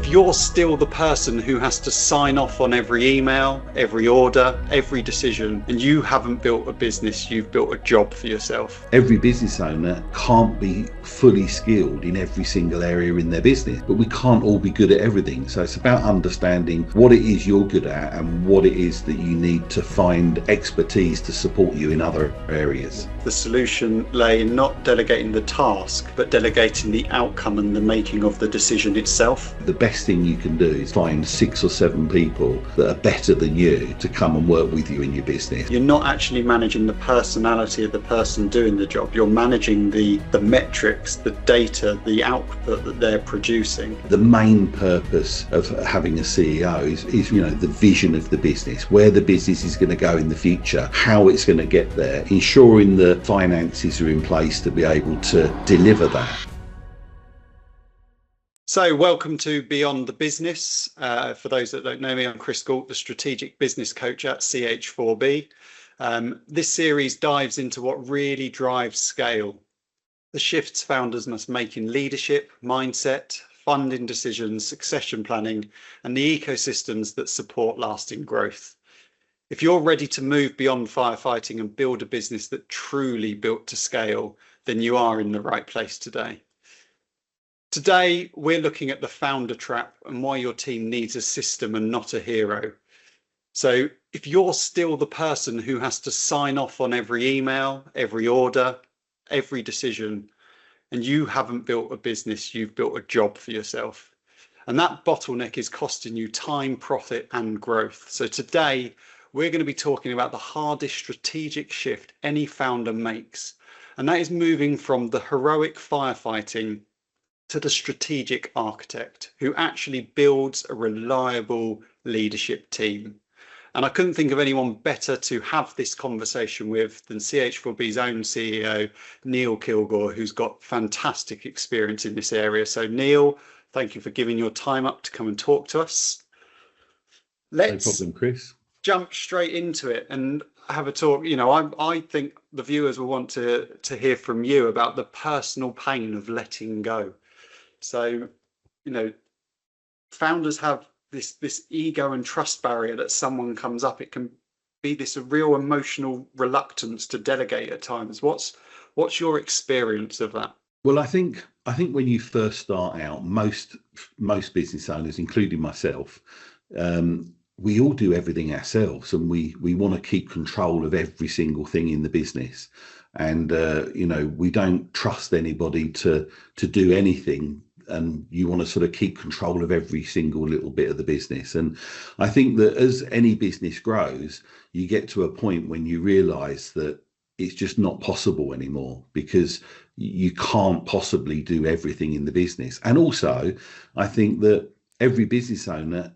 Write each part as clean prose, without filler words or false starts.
you're still the person who has to sign off on every email, every order, every decision, and you haven't built a business, you've built a job for yourself. Every business owner can't be fully skilled in every single area in their business, but we can't all be good at everything. So it's about understanding what it is you're good at and what it is that you need to find expertise to support you in other areas. The solution lay in not delegating the task, but delegating the outcome and the making of the decision itself. The best thing you can do is find 6 or 7 people that are better than you to come and work with you in your business. You're not actually managing the personality of the person doing the job. You're managing the metrics, the data, the output that they're producing. The main purpose of having a CEO is the vision of the business, where the business is going to go in the future, how it's going to get there, ensuring the finances are in place to be able to deliver that. So welcome to Beyond the Business. For those that don't know me, I'm Chris Gault, the Strategic Business Coach at CH4B. This series dives into what really drives scale, the shifts founders must make in leadership, mindset, funding decisions, succession planning, and the ecosystems that support lasting growth. If you're ready to move beyond firefighting and build a business that truly built to scale, then you are in the right place today. Today, we're looking at the founder trap and why your team needs a system and not a hero. So if you're still the person who has to sign off on every email, every order, every decision, and you haven't built a business, you've built a job for yourself. And that bottleneck is costing you time, profit, and growth. So today, we're going to be talking about the hardest strategic shift any founder makes. And that is moving from the heroic firefighting to the strategic architect who actually builds a reliable leadership team. And I couldn't think of anyone better to have this conversation with than CH4B's own CEO, Neil Kilgour, who's got fantastic experience in this area. So Neil, thank you for giving your time up to come and talk to us. Let's no problem, Chris. Jump straight into it and have a talk. I think the viewers will want to hear from you about the personal pain of letting go. So, founders have this ego and trust barrier that someone comes up. It can be this real emotional reluctance to delegate at times. What's your experience of that? Well, I think when you first start out, most business owners, including myself, we all do everything ourselves, and we want to keep control of every single thing in the business. And we don't trust anybody to do anything, and you want to sort of keep control of every single little bit of the business. And I think that as any business grows, you get to a point when you realize that it's just not possible anymore, because you can't possibly do everything in the business. And also, I think that every business owner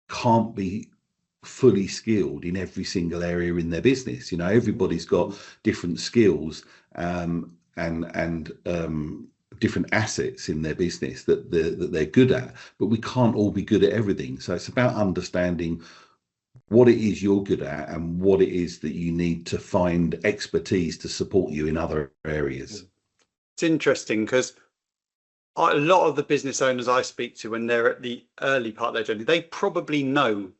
can't be fully skilled in every single area in their business. Everybody's got different skills and different assets in their business that they're good at, but we can't all be good at everything. So it's about understanding what it is you're good at and what it is that you need to find expertise to support you in other areas. It's interesting because a lot of the business owners I speak to, when they're at the early part of their journey, they probably know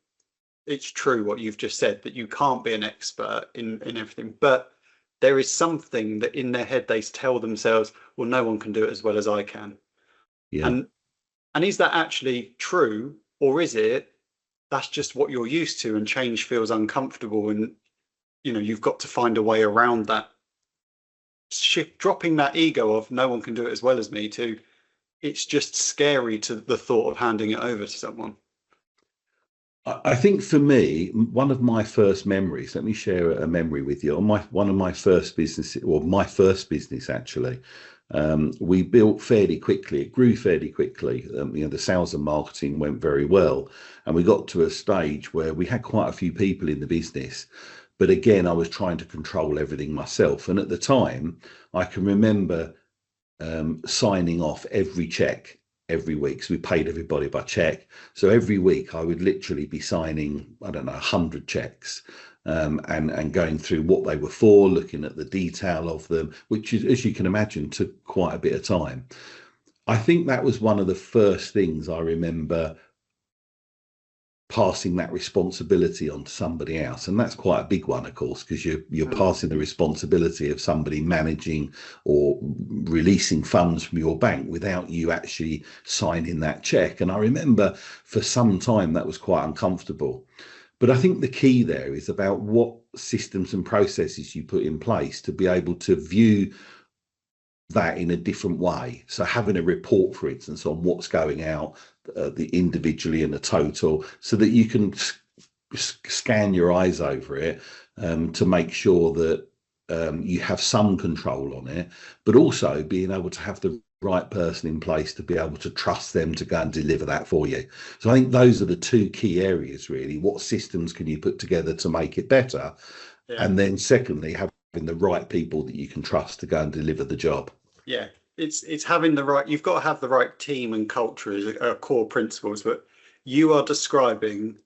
it's true what you've just said, that you can't be an expert in everything, but there is something that in their head they tell themselves, well, no one can do it as well as I can. Yeah. And is that actually true, or is it that's just what you're used to and change feels uncomfortable, and you've got to find a way around that shift, dropping that ego of no one can do it as well as me to it's just scary to the thought of handing it over to someone? I think for me, one of my first memories, let me share a memory with you. One of my first business, or my first business actually, we built fairly quickly. It grew fairly quickly. The sales and marketing went very well. And we got to a stage where we had quite a few people in the business. But again, I was trying to control everything myself. And at the time, I can remember signing off every check every week. So we paid everybody by check. So every week I would literally be signing, 100 checks and going through what they were for, looking at the detail of them, which is, as you can imagine, took quite a bit of time. I think that was one of the first things I remember passing that responsibility on to somebody else, and that's quite a big one, of course, because you're passing the responsibility of somebody managing or releasing funds from your bank without you actually signing that check. And I remember for some time that was quite uncomfortable. But I think the key there is about what systems and processes you put in place to be able to view that in a different way. So having a report, for instance, on what's going out, the individually and the total, so that you can scan your eyes over it, to make sure that you have some control on it, but also being able to have the right person in place to be able to trust them to go and deliver that for you. So I think those are the two key areas, really. What systems can you put together to make it better? Yeah. And then secondly, having the right people that you can trust to go and deliver the job. Yeah, it's having the right, you've got to have the right team and culture as a core principles, but you are describing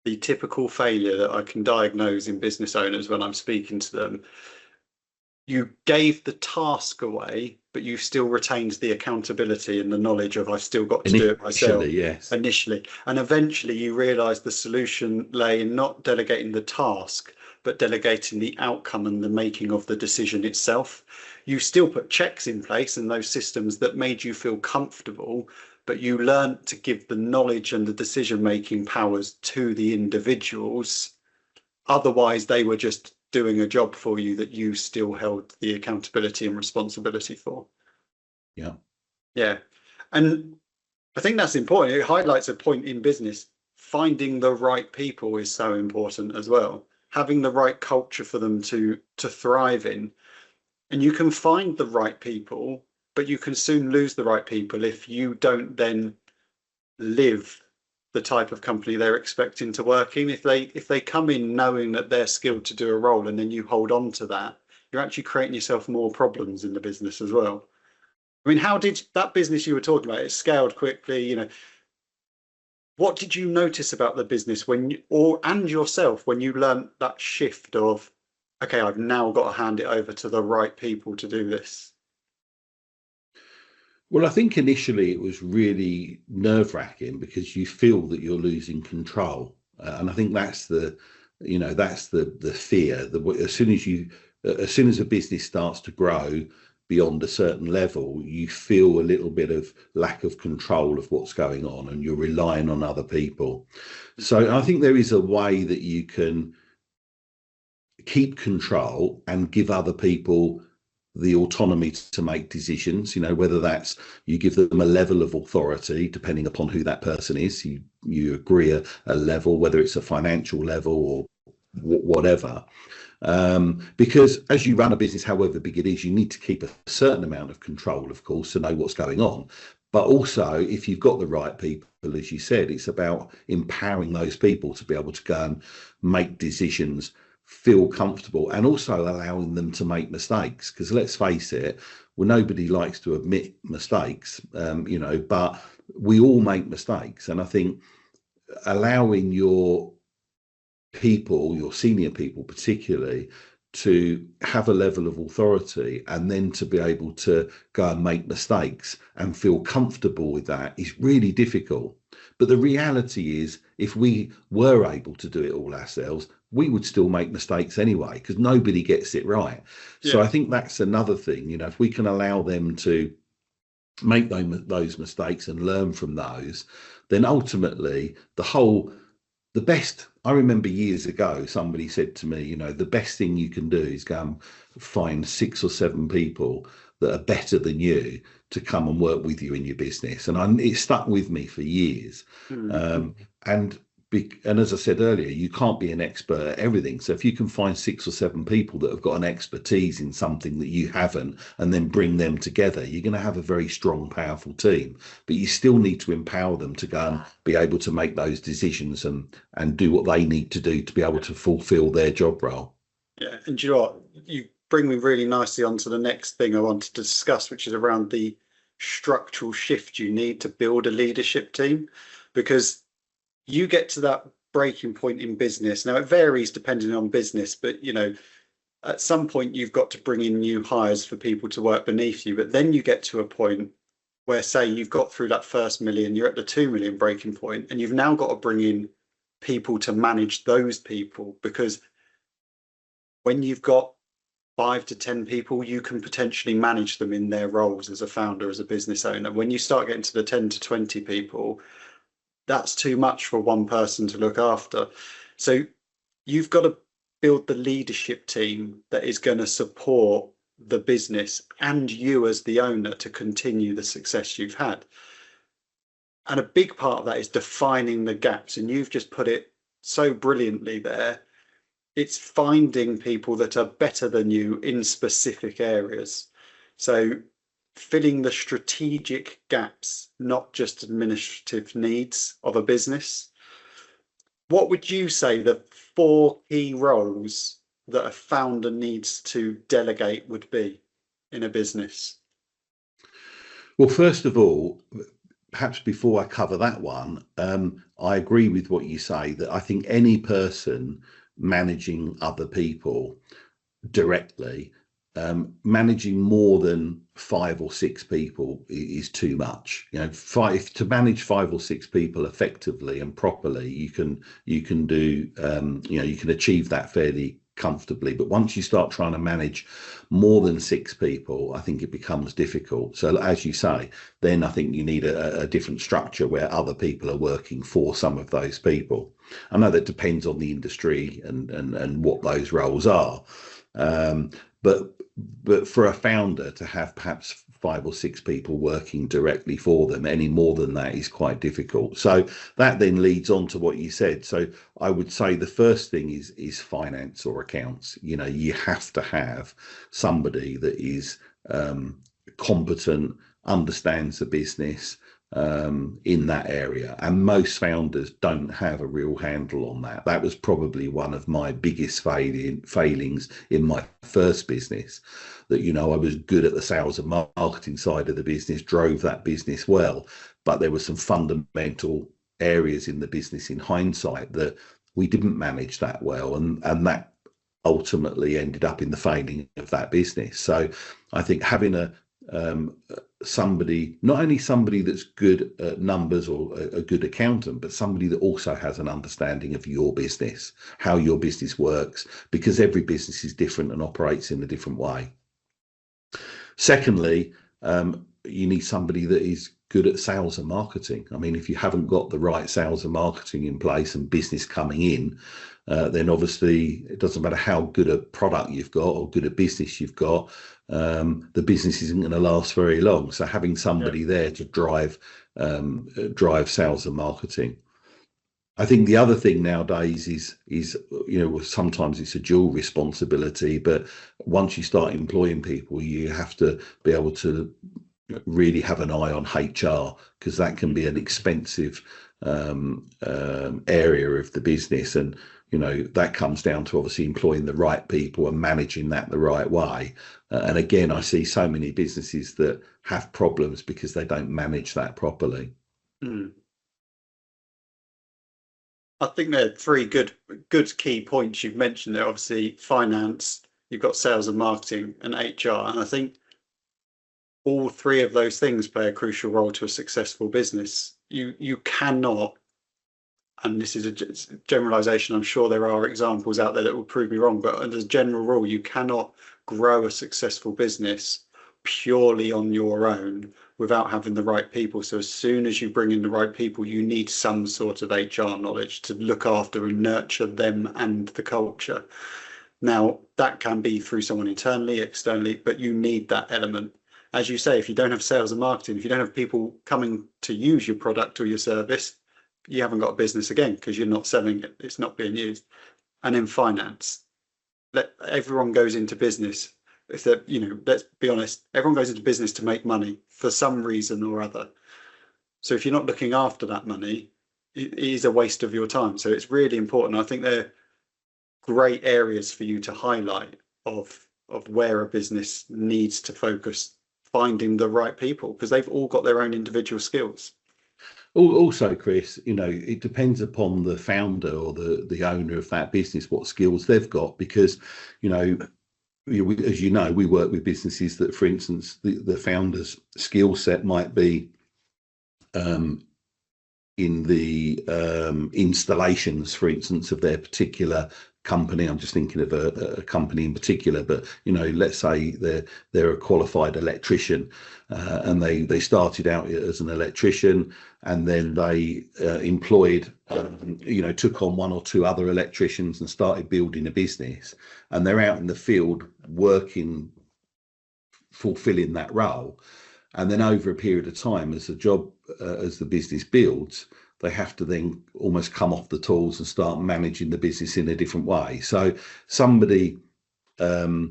the typical failure that I can diagnose in business owners when I'm speaking to them. You gave the task away, but you still retained the accountability and the knowledge of I've still got to do it myself. Yes. Initially. And eventually you realize the solution lay in not delegating the task, but delegating the outcome and the making of the decision itself. You still put checks in place and those systems that made you feel comfortable, but you learned to give the knowledge and the decision-making powers to the individuals. Otherwise, they were just doing a job for you that you still held the accountability and responsibility for. Yeah. Yeah. And I think that's important. It highlights a point in business. Finding the right people is so important as well. Having the right culture for them to thrive in. And you can find the right people, but you can soon lose the right people if you don't then live the type of company they're expecting to work in. If they come in knowing that they're skilled to do a role and then you hold on to that, you're actually creating yourself more problems in the business as well. I mean, how did that business you were talking about, it scaled quickly, you know, what did you notice about the business when you, or and yourself when you learned that shift of, okay, I've now got to hand it over to the right people to do this? Well, I think initially it was really nerve-wracking because you feel that you're losing control, and I think that's the fear. As soon as a business starts to grow beyond a certain level, you feel a little bit of lack of control of what's going on, and you're relying on other people. So I think there is a way that you can keep control and give other people the autonomy to make decisions, whether that's you give them a level of authority depending upon who that person is. You agree a level, whether it's a financial level or whatever. Because as you run a business, however big it is, you need to keep a certain amount of control, of course, to know what's going on. But also, if you've got the right people, as you said, it's about empowering those people to be able to go and make decisions, feel comfortable, and also allowing them to make mistakes. Because let's face it, well, nobody likes to admit mistakes, but we all make mistakes. And I think allowing your people, your senior people particularly, to have a level of authority and then to be able to go and make mistakes and feel comfortable with that is really difficult. But the reality is, if we were able to do it all ourselves, we would still make mistakes anyway, because nobody gets it right. Yeah. So I think that's another thing, if we can allow them to make those mistakes and learn from those, then ultimately the best, I remember years ago, somebody said to me, the best thing you can do is go and find 6 or 7 people that are better than you to come and work with you in your business. And it stuck with me for years. Mm-hmm. And as I said earlier, you can't be an expert at everything. So if you can find 6 or 7 people that have got an expertise in something that you haven't, and then bring them together, you're going to have a very strong, powerful team. But you still need to empower them to go and be able to make those decisions and do what they need to do to be able to fulfill their job role. Yeah, and you know what? You bring me really nicely onto the next thing I wanted to discuss, which is around the structural shift you need to build a leadership team, because you get to that breaking point in business. Now, it varies depending on business, but at some point you've got to bring in new hires for people to work beneath you. But then you get to a point where say you've got through that first million, you're at the 2 million breaking point, and you've now got to bring in people to manage those people, because when you've got 5 to 10 people, you can potentially manage them in their roles as a founder, as a business owner. When you start getting to the 10 to 20 people, that's too much for one person to look after. So you've got to build the leadership team that is going to support the business and you as the owner to continue the success you've had. And a big part of that is defining the gaps. And you've just put it so brilliantly there. It's finding people that are better than you in specific areas. So filling the strategic gaps, not just administrative needs of a business. What would you say the 4 key roles that a founder needs to delegate would be in a business? Well, first of all, perhaps before I cover that one, I agree with what you say, that I think any person managing other people directly, managing more than 5 or 6 people is too much. You know, to manage 5 or 6 people effectively and properly, you can do, you can achieve that fairly comfortably. But once you start trying to manage more than 6 people, I think it becomes difficult. So as you say, then I think you need a different structure where other people are working for some of those people. I know that depends on the industry and what those roles are. But for a founder to have perhaps 5 or 6 people working directly for them, any more than that is quite difficult. So that then leads on to what you said. So I would say the first thing is finance or accounts. You know, you have to have somebody that is competent, understands the business, in that area, and most founders don't have a real handle on that. That was probably one of my biggest failings in my first business, that, you know, I was good at the sales and marketing side of the business, drove that business well, but there were some fundamental areas in the business in hindsight that we didn't manage that well, and that ultimately ended up in the failing of that business. So I think having somebody, not only somebody that's good at numbers or a good accountant, but somebody that also has an understanding of your business, how your business works, because every business is different and operates in a different way. Secondly, you need somebody that is good at sales and marketing. I mean, if you haven't got the right sales and marketing in place and business coming in, then obviously it doesn't matter how good a product you've got or good a business you've got, the business isn't going to last very long. So having somebody there to drive sales and marketing. I think the other thing nowadays is, you know, sometimes it's a dual responsibility, but once you start employing people, you have to be able to really have an eye on HR, because that can be an expensive area of the business. And, you know, that comes down to obviously employing the right people and managing that the right way. And again, I see so many businesses that have problems because they don't manage that properly. I think there are 3 good key points you've mentioned there. Obviously, finance, you've got sales and marketing, and HR. And I think all 3 of those things play a crucial role to a successful business. You cannot, and this is a generalization, I'm sure there are examples out there that will prove me wrong, but as a general rule, you cannot grow a successful business purely on your own without having the right people. So as soon as you bring in the right people, you need some sort of HR knowledge to look after and nurture them and the culture. Now, that can be through someone internally, externally, but you need that element. As you say, if you don't have sales and marketing, if you don't have people coming to use your product or your service, you haven't got a business again, because you're not selling it. It's not being used. And in finance, everyone goes into business. If they're, you know, let's be honest, everyone goes into business to make money for some reason or other. So if you're not looking after that money, it is a waste of your time. So it's really important. I think they're great areas for you to highlight of where a business needs to focus, finding the right people, because they've all got their own individual skills. Also, Chris, you know, it depends upon the founder or the owner of that business, what skills they've got, because, you know, as you know, we work with businesses that, for instance, the founder's skill set might be in the installations, for instance, of their particular company. I'm just thinking of a company in particular, but let's say they're a qualified electrician, and they started out as an electrician, and then they employed, took on one or two other electricians and started building a business, and they're out in the field working, fulfilling that role. And then over a period of time, as the business builds, they have to then almost come off the tools and start managing the business in a different way. So somebody, or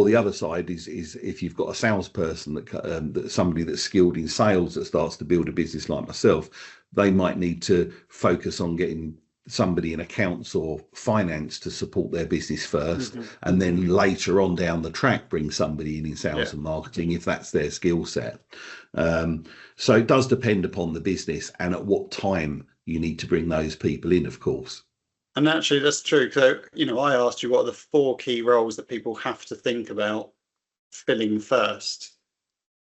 the other side is if you've got a salesperson that somebody that's skilled in sales that starts to build a business like myself, they might need to focus on getting somebody in accounts or finance to support their business first, and then later on down the track bring somebody in sales and marketing if that's their skill set. So it does depend upon the business and at what time you need to bring those people in, of course. And actually, that's true. So, I asked you what are the 4 key roles that people have to think about filling first.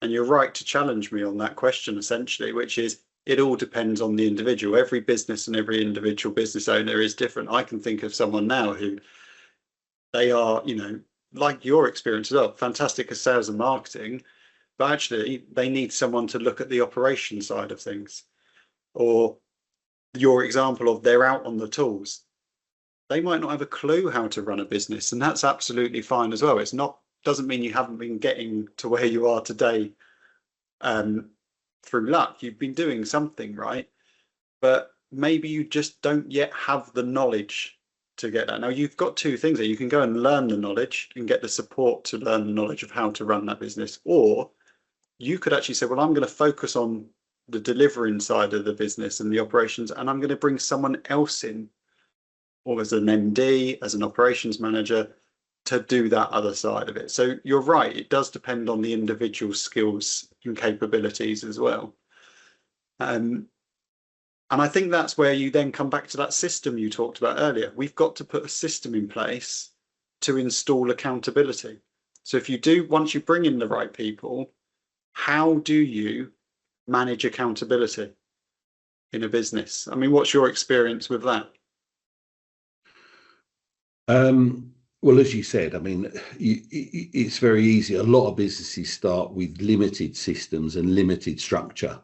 And you're right to challenge me on that question, essentially, which is it all depends on the individual. Every business and every individual business owner is different. I can think of someone now who they are, like your experience as well, fantastic at sales and marketing, but actually they need someone to look at the operation side of things. Or your example of they're out on the tools. They might not have a clue how to run a business, and that's absolutely fine as well. Doesn't mean you haven't been getting to where you are today through luck. You've been doing something right, but maybe you just don't yet have the knowledge to get that. Now, you've got 2 things there. You can go and learn the knowledge and get the support to learn the knowledge of how to run that business, or you could actually say, well, I'm going to focus on the delivering side of the business and the operations, and I'm going to bring someone else in, or as an MD, as an operations manager, to do that other side of it. So you're right, it does depend on the individual skills and capabilities as well. And I think that's where you then come back to that system you talked about earlier. We've got to put a system in place to install accountability. So once you bring in the right people, how do you manage accountability in a business? I mean, what's your experience with that? Well, as you said, I mean, it's very easy. A lot of businesses start with limited systems and limited structure,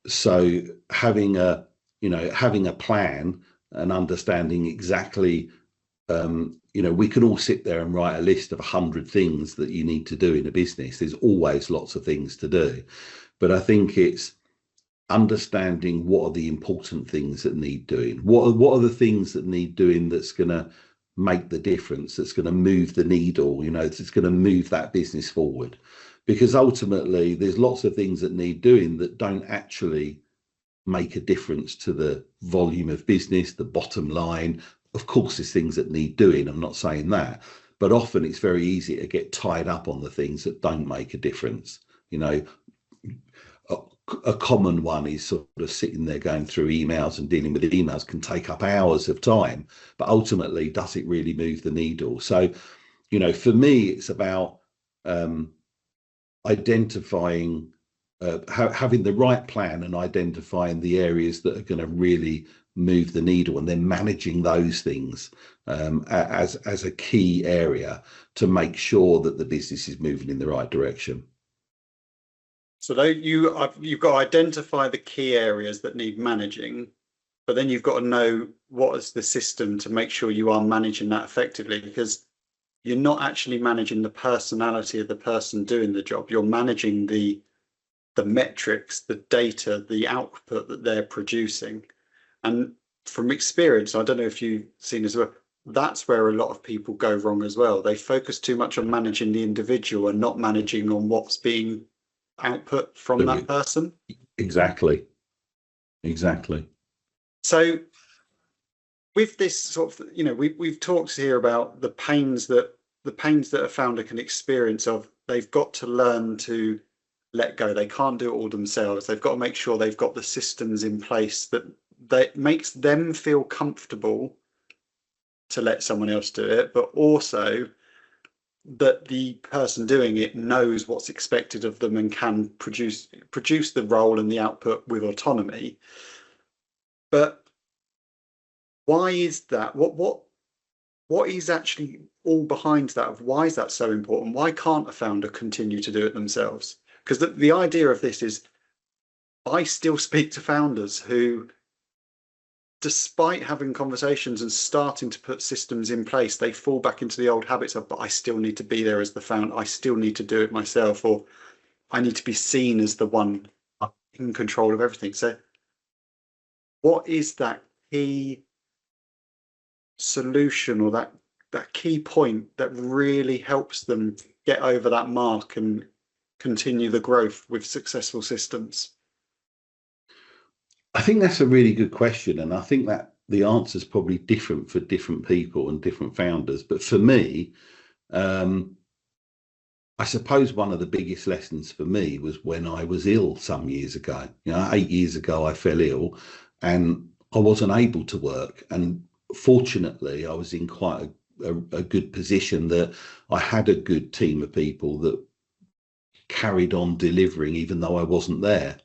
so having a plan and understanding exactly, we can all sit there and write a list of 100 things that you need to do in a business. There's always lots of things to do, but I think it's understanding what are the important things that need doing. What are the things that need doing that's going to make the difference, that's going to move the needle, that's going to move that business forward. Because ultimately there's lots of things that need doing that don't actually make a difference to the volume of business, the bottom line. Of course there's things that need doing, I'm not saying that, but often it's very easy to get tied up on the things that don't make a difference. A common one is sort of sitting there going through emails, and dealing with emails can take up hours of time, but ultimately, does it really move the needle? So, for me, it's about identifying, having the right plan and identifying the areas that are going to really move the needle, and then managing those things as a key area to make sure that the business is moving in the right direction. So you've got to identify the key areas that need managing, but then you've got to know what is the system to make sure you are managing that effectively, because you're not actually managing the personality of the person doing the job. You're managing the metrics, the data, the output that they're producing. And from experience, I don't know if you've seen as well, that's where a lot of people go wrong as well. They focus too much on managing the individual and not managing on what's being output from that person. Exactly. So with this sort of, we've talked here about the pains that a founder can experience of, they've got to learn to let go. They can't do it all themselves. They've got to make sure they've got the systems in place that makes them feel comfortable to let someone else do it, but also that the person doing it knows what's expected of them and can produce the role and the output with autonomy. But why is that? What is actually all behind that? Why is that so important? Why can't a founder continue to do it themselves? Because the idea of this is, I still speak to founders who, despite having conversations and starting to put systems in place, they fall back into the old habits of, but I still need to be there as the founder. I still need to do it myself, or I need to be seen as the one in control of everything. So what is that key solution, or that key point that really helps them get over that mark and continue the growth with successful systems? I think that's a really good question, and I think that the answer is probably different for different people and different founders. But for me, I suppose one of the biggest lessons for me was when I was ill some years ago. 8 years ago, I fell ill and I wasn't able to work. And fortunately, I was in quite a good position that I had a good team of people that carried on delivering even though I wasn't there.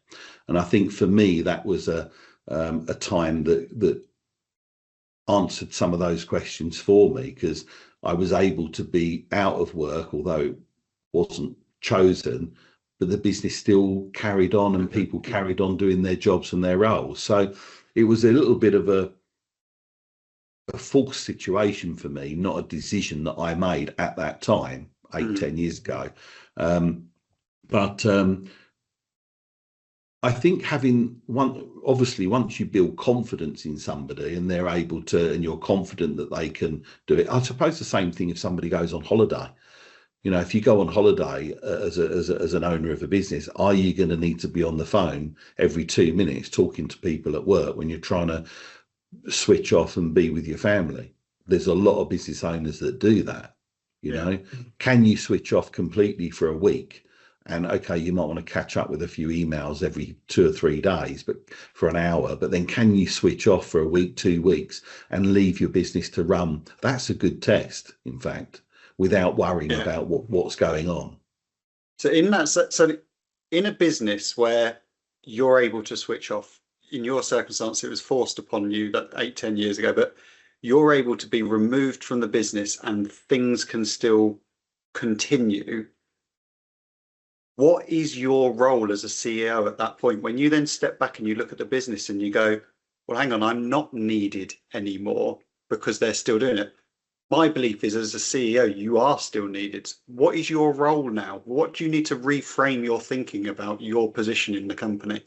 And I think for me, that was a time that answered some of those questions for me, because I was able to be out of work, although it wasn't chosen, but the business still carried on and people carried on doing their jobs and their roles. So it was a little bit of a forced situation for me, not a decision that I made at that time, 10 years ago. But I think having obviously, once you build confidence in somebody and they're able to, and you're confident that they can do it. I suppose the same thing if somebody goes on holiday. If you go on holiday as an owner of a business, are you going to need to be on the phone every 2 minutes talking to people at work when you're trying to switch off and be with your family? There's a lot of business owners that do that. Can you switch off completely for a week? And okay, you might want to catch up with a few emails every 2 or 3 days, but for an hour. But then can you switch off for a week, 2 weeks, and leave your business to run? That's a good test, in fact, without worrying about what's going on. So in a business where you're able to switch off, in your circumstance, it was forced upon you that 8-10 years ago, but you're able to be removed from the business and things can still continue. What is your role as a CEO at that point? When you then step back and you look at the business and you go, well, hang on, I'm not needed anymore because they're still doing it. My belief is, as a CEO, you are still needed. What is your role now? What do you need to reframe your thinking about your position in the company?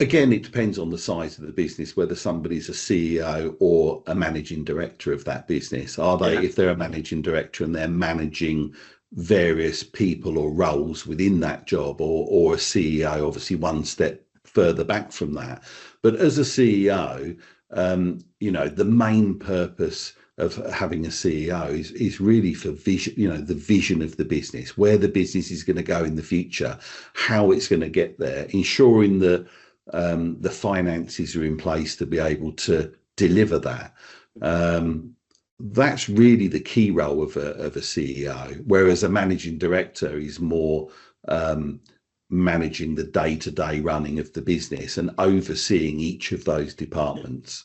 Again, it depends on the size of the business, whether somebody's a CEO or a managing director of that business. If they're a managing director and they're managing various people or roles within that job, or a CEO, obviously one step further back from that. But as a CEO, the main purpose of having a CEO is really for vision, the vision of the business, where the business is going to go in the future, how it's going to get there, ensuring that the finances are in place to be able to deliver that. That's really the key role of a CEO, whereas a managing director is more managing the day-to-day running of the business and overseeing each of those departments.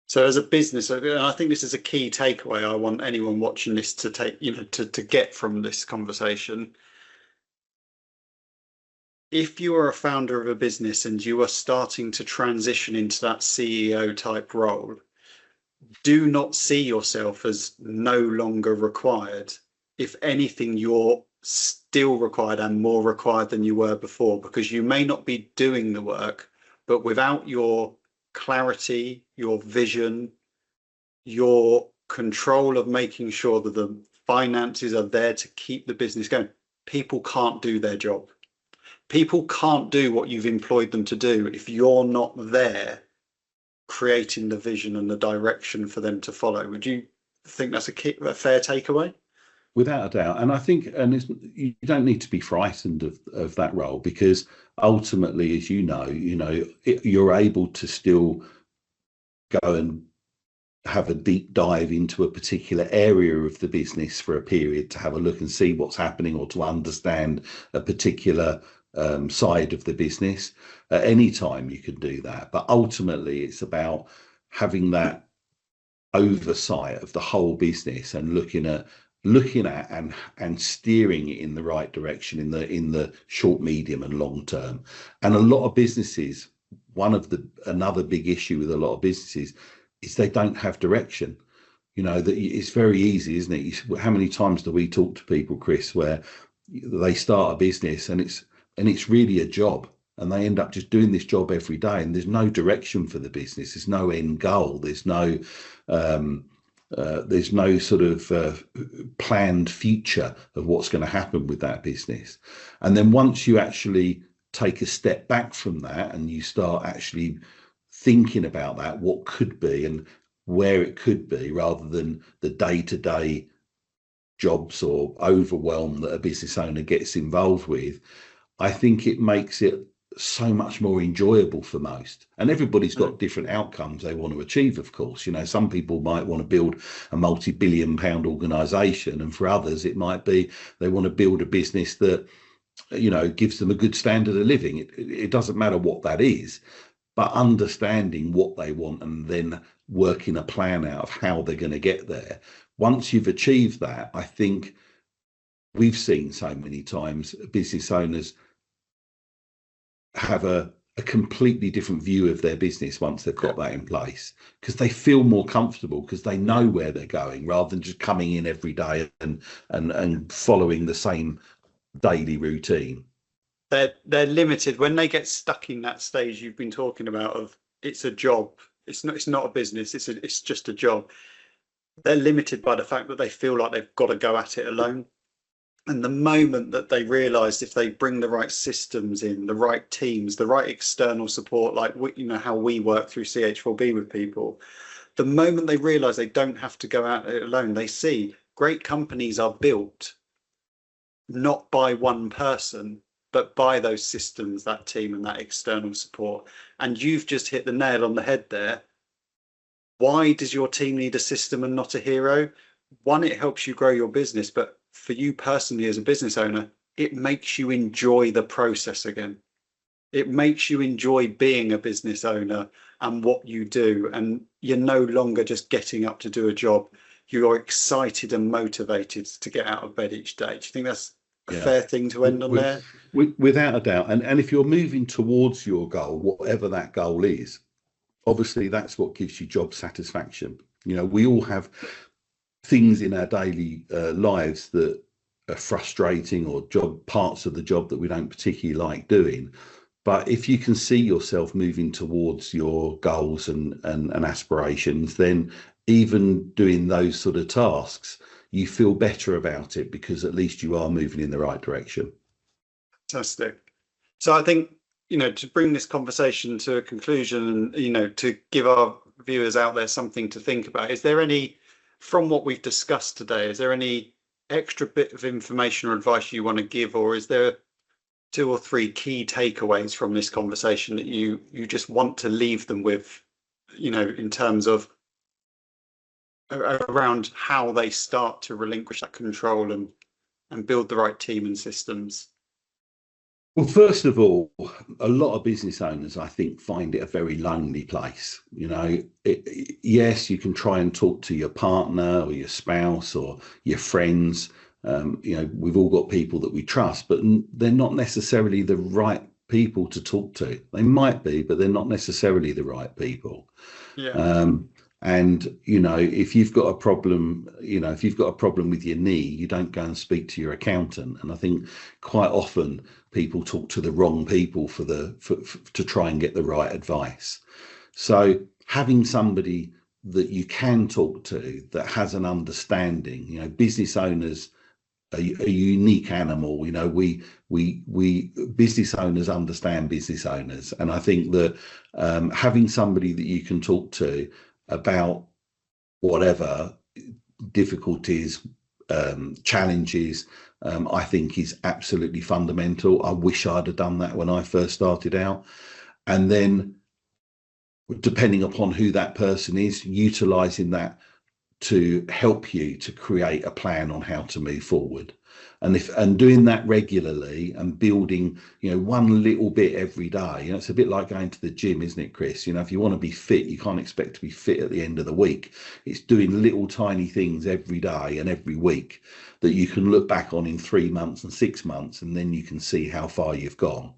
So as a business, and I think this is a key takeaway I want anyone watching this to take, to get from this conversation. If you are a founder of a business and you are starting to transition into that CEO type role, do not see yourself as no longer required. If anything, you're still required and more required than you were before, because you may not be doing the work, but without your clarity, your vision, your control of making sure that the finances are there to keep the business going, people can't do their job. People can't do what you've employed them to do if you're not there creating the vision and the direction for them to follow. Would you think that's a fair takeaway? Without a doubt. And I think, you don't need to be frightened of that role, because ultimately, as you're able to still go and have a deep dive into a particular area of the business for a period to have a look and see what's happening, or to understand a particular side of the business. At any time you can do that, but ultimately it's about having that oversight of the whole business and looking at and steering it in the right direction in the short, medium and long term. And a lot of businesses, another big issue with a lot of businesses is they don't have direction. You know, that it's very easy, isn't it? How many times do we talk to people, Chris, where they start a business and it's really a job, and they end up just doing this job every day, and there's no direction for the business, there's no end goal, there's no sort of planned future of what's going to happen with that business. And then once you actually take a step back from that and you start actually thinking about that, what could be and where it could be, rather than the day-to-day jobs or overwhelm that a business owner gets involved with, I think it makes it so much more enjoyable for most. And everybody's got different outcomes they want to achieve, of course. You know, some people might want to build a multi-billion pound organization, and for others it might be they want to build a business that, you know, gives them a good standard of living. It doesn't matter what that is, but understanding what they want and then working a plan out of how they're going to get there. Once you've achieved that, I think we've seen so many times business owners have a completely different view of their business once they've got that in place, because they feel more comfortable, because they know where they're going, rather than just coming in every day and following the same daily routine. They're limited when they get stuck in that stage you've been talking about of it's a job. It's not a business. It's just a job. They're limited by the fact that they feel like they've got to go at it alone. And the moment that they realise if they bring the right systems in, the right teams, the right external support, like how we work through CH4B with people, the moment they realise they don't have to go at it alone, they see great companies are built not by one person, but by those systems, that team and that external support. And you've just hit the nail on the head there. Why does your team need a system and not a hero? One, it helps you grow your business, but for you personally as a business owner, it makes you enjoy the process again. It makes you enjoy being a business owner and what you do. And you're no longer just getting up to do a job. You're excited and motivated to get out of bed each day. Do you think that's a fair thing to end on there? Without a doubt. And if you're moving towards your goal, whatever that goal is, obviously that's what gives you job satisfaction. You know, we all have things in our daily lives that are frustrating, or parts of the job that we don't particularly like doing. But if you can see yourself moving towards your goals and aspirations, then even doing those sort of tasks, you feel better about it, because at least you are moving in the right direction. Fantastic. So I think, to bring this conversation to a conclusion and, to give our viewers out there something to think about, is there any, from what we've discussed today, is there any extra bit of information or advice you want to give, or is there 2 or 3 key takeaways from this conversation that you just want to leave them with, in terms of around how they start to relinquish that control and build the right team and systems? Well, first of all, a lot of business owners, I think, find it a very lonely place. Yes, you can try and talk to your partner or your spouse or your friends. We've all got people that we trust, but they're not necessarily the right people to talk to. They might be, but they're not necessarily the right people. Yeah. And, if you've got a problem, with your knee, you don't go and speak to your accountant. And I think quite often people talk to the wrong people to try and get the right advice. So having somebody that you can talk to that has an understanding, business owners are a unique animal. We business owners understand business owners. And I think that having somebody that you can talk to about whatever difficulties, challenges, I think is absolutely fundamental. I wish I'd have done that when I first started out. And then depending upon who that person is, utilizing that to help you to create a plan on how to move forward. And doing that regularly and building, one little bit every day. It's a bit like going to the gym, isn't it, Chris? If you want to be fit, you can't expect to be fit at the end of the week. It's doing little tiny things every day and every week that you can look back on in 3 months and 6 months, and then you can see how far you've gone.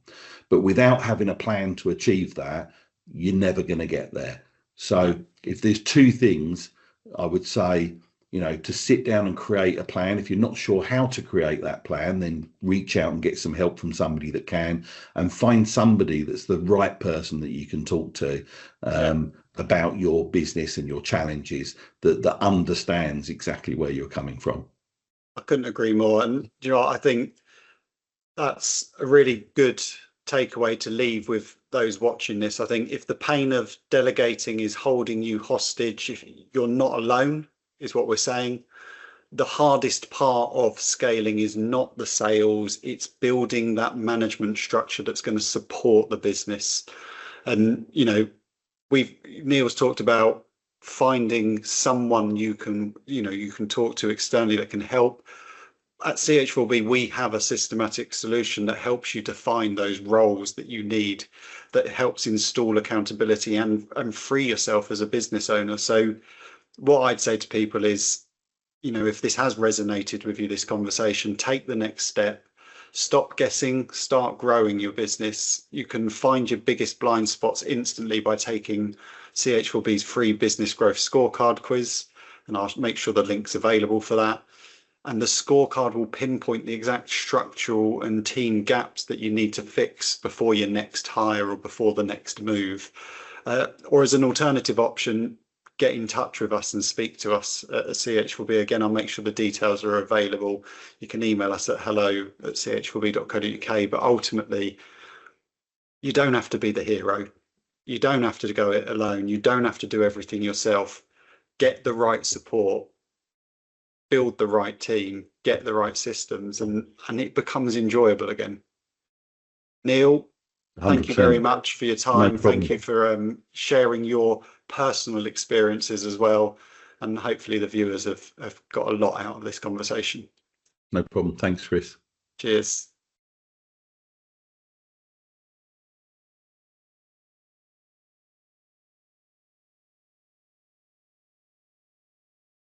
But without having a plan to achieve that, you're never going to get there. So if there's two things, I would say, to sit down and create a plan. If you're not sure how to create that plan, then reach out and get some help from somebody that can, and find somebody that's the right person that you can talk to about your business and your challenges, that understands exactly where you're coming from. I couldn't agree more. And I think that's a really good takeaway to leave with those watching this. I think if the pain of delegating is holding you hostage, if you're not alone, is what we're saying. The hardest part of scaling is not the sales, it's building that management structure that's going to support the business. And Neil's talked about finding someone you can talk to externally that can help. At CH4B, we have a systematic solution that helps you define those roles that you need, that helps install accountability and free yourself as a business owner. So what I'd say to people is, if this has resonated with you, this conversation, take the next step. Stop guessing, start growing your business. You can find your biggest blind spots instantly by taking CH4B's free business growth scorecard quiz, and I'll make sure the link's available for that. And the scorecard will pinpoint the exact structural and team gaps that you need to fix before your next hire or before the next move. Or as an alternative option, get in touch with us and speak to us at CH4B. Again, I'll make sure the details are available. You can email us at hello@ch4b.co.uk. But ultimately, you don't have to be the hero. You don't have to go it alone. You don't have to do everything yourself. Get the right support, build the right team, get the right systems, and it becomes enjoyable again. Neil, 100%. Thank you very much for your time. Thank you for sharing your personal experiences as well. And hopefully the viewers have got a lot out of this conversation. No problem. Thanks, Chris. Cheers.